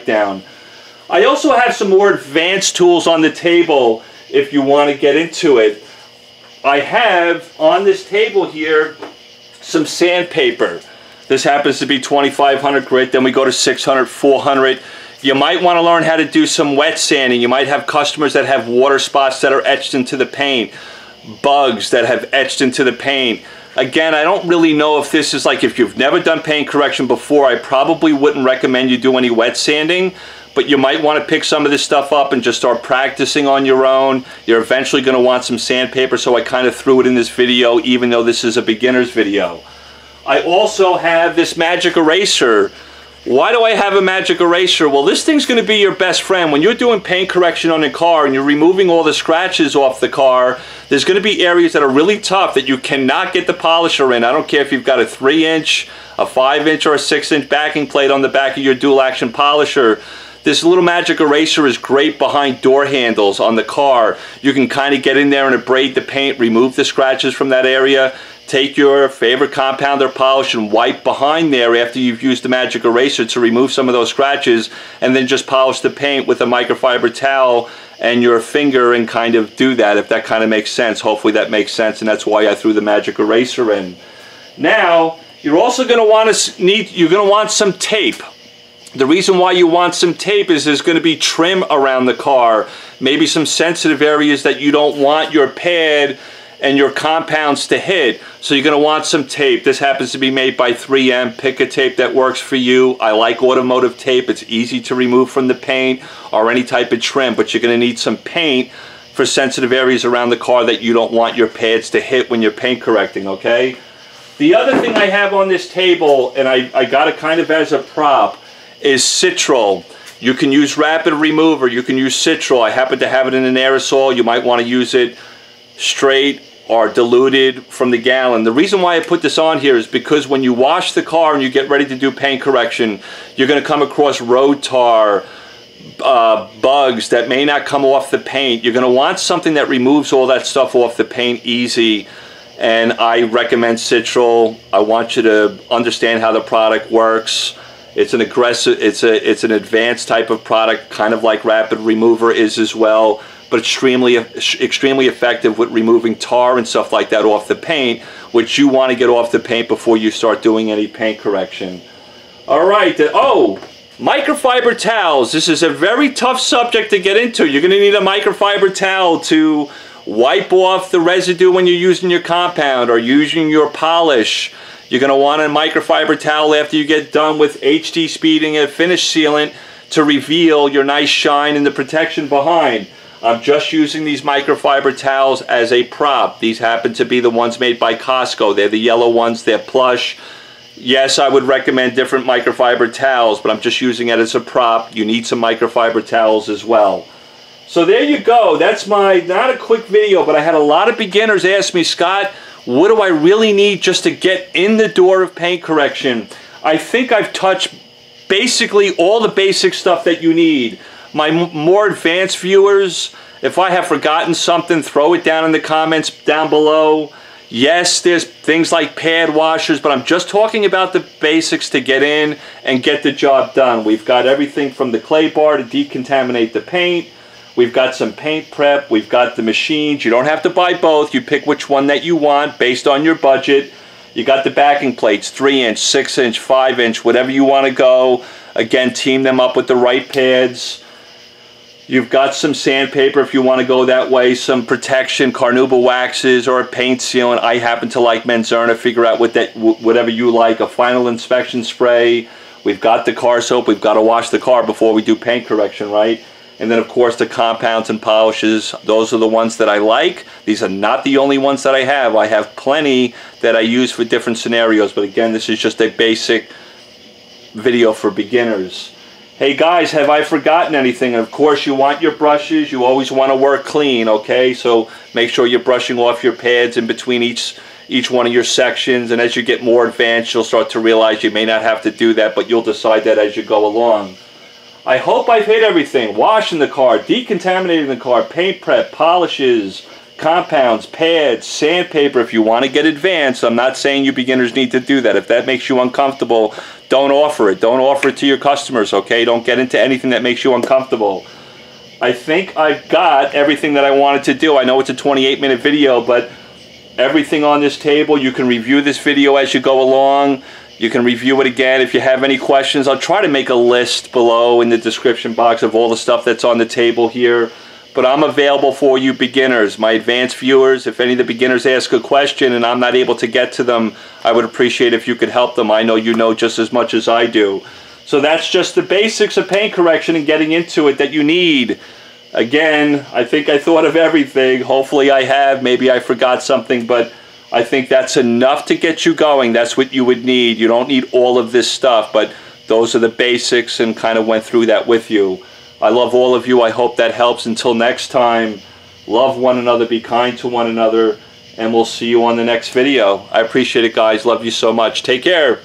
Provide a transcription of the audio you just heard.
down. I also have some more advanced tools on the table if you want to get into it. I have on this table here some sandpaper. This happens to be 2500 grit, then we go to 600, 400. You might want to learn how to do some wet sanding. You might have customers that have water spots that are etched into the paint, bugs that have etched into the paint. Again, I don't really know if this is like, if you've never done paint correction before, I probably wouldn't recommend you do any wet sanding, but you might want to pick some of this stuff up and just start practicing on your own. You're eventually going to want some sandpaper, so I kind of threw it in this video, even though this is a beginner's video. I also have this magic eraser. Why do I have a magic eraser? Well, this thing's going to be your best friend. When you're doing paint correction on a car and you're removing all the scratches off the car, there's going to be areas that are really tough that you cannot get the polisher in. I don't care if you've got a 3-inch, a 5-inch, or a 6-inch backing plate on the back of your dual action polisher. This little magic eraser is great behind door handles on the car. You can kind of get in there and abrade the paint, remove the scratches from that area. Take your favorite compounder polish and wipe behind there after you've used the magic eraser to remove some of those scratches, and then just polish the paint with a microfiber towel and your finger and kind of do that, if that kind of makes sense. Hopefully that makes sense, and that's why I threw the magic eraser in. Now, you're also going to want some tape. The reason why you want some tape is there's going to be trim around the car, maybe some sensitive areas that you don't want your pad and your compounds to hit, so you're going to want some tape. This happens to be made by 3M. Pick a tape that works for you. I like automotive tape. It's easy to remove from the paint or any type of trim, but you're going to need some paint for sensitive areas around the car that you don't want your pads to hit when you're paint correcting, okay? The other thing I have on this table, and I got it kind of as a prop, is Citral. You can use Rapid Remover. You can use Citral. I happen to have it in an aerosol. You might want to use it straight or diluted from the gallon. The reason why I put this on here is because when you wash the car and you get ready to do paint correction, you're going to come across road tar, bugs that may not come off the paint. You're going to want something that removes all that stuff off the paint easy, and I recommend Citral. I want you to understand how the product works. It's an aggressive, it's an advanced type of product, kind of like Rapid Remover is as well, but extremely effective with removing tar and stuff like that off the paint, which you want to get off the paint before you start doing any paint correction. All right, microfiber towels. This is a very tough subject to get into. You're going to need a microfiber towel to wipe off the residue when you're using your compound or using your polish. You're going to want a microfiber towel after you get done with HD speeding and finish sealant to reveal your nice shine and the protection behind. I'm just using these microfiber towels as a prop. These happen to be the ones made by Costco. They're the yellow ones. They're plush. Yes, I would recommend different microfiber towels, but I'm just using it as a prop. You need some microfiber towels as well. So there you go. That's my, not a quick video, but I had a lot of beginners ask me, Scott, what do I really need just to get in the door of paint correction? I think I've touched basically all the basic stuff that you need. My more advanced viewers, if I have forgotten something, throw it down in the comments down below. Yes, there's things like pad washers, but I'm just talking about the basics to get in and get the job done. We've got everything from the clay bar to decontaminate the paint. We've got some paint prep. We've got the machines. You don't have to buy both. You pick which one that you want based on your budget. You got the backing plates, 3-inch, 6-inch, 5-inch, whatever you want to go. Again, team them up with the right pads. You've got some sandpaper if you want to go that way, some protection, carnauba waxes, or a paint sealant. I happen to like Menzerna. Figure out whatever you like. A final inspection spray. We've got the car soap. We've got to wash the car before we do paint correction, right? And then, of course, the compounds and polishes. Those are the ones that I like. These are not the only ones that I have. I have plenty that I use for different scenarios. But again, this is just a basic video for beginners. Hey guys, have I forgotten anything? And of course, you want your brushes. You always want to work clean, okay? So make sure you're brushing off your pads in between each one of your sections. And as you get more advanced, you'll start to realize you may not have to do that, but you'll decide that as you go along. I hope I've hit everything. Washing the car, decontaminating the car, paint prep, polishes, compounds, pads, sandpaper. If you want to get advanced, I'm not saying you beginners need to do that. If that makes you uncomfortable, don't offer it. Don't offer it to your customers, okay? Don't get into anything that makes you uncomfortable. I think I've got everything that I wanted to do. I know it's a 28-minute video, but everything on this table, you can review this video as you go along. You can review it again. If you have any questions, I'll try to make a list below in the description box of all the stuff that's on the table here. But I'm available for you beginners, my advanced viewers. If any of the beginners ask a question and I'm not able to get to them, I would appreciate if you could help them. I know you know just as much as I do. So that's just the basics of paint correction and getting into it that you need. Again, I think I thought of everything. Hopefully I have. Maybe I forgot something, but I think that's enough to get you going. That's what you would need. You don't need all of this stuff, but those are the basics and kind of went through that with you. I love all of you. I hope that helps. Until next time, love one another, be kind to one another, and we'll see you on the next video. I appreciate it, guys. Love you so much. Take care.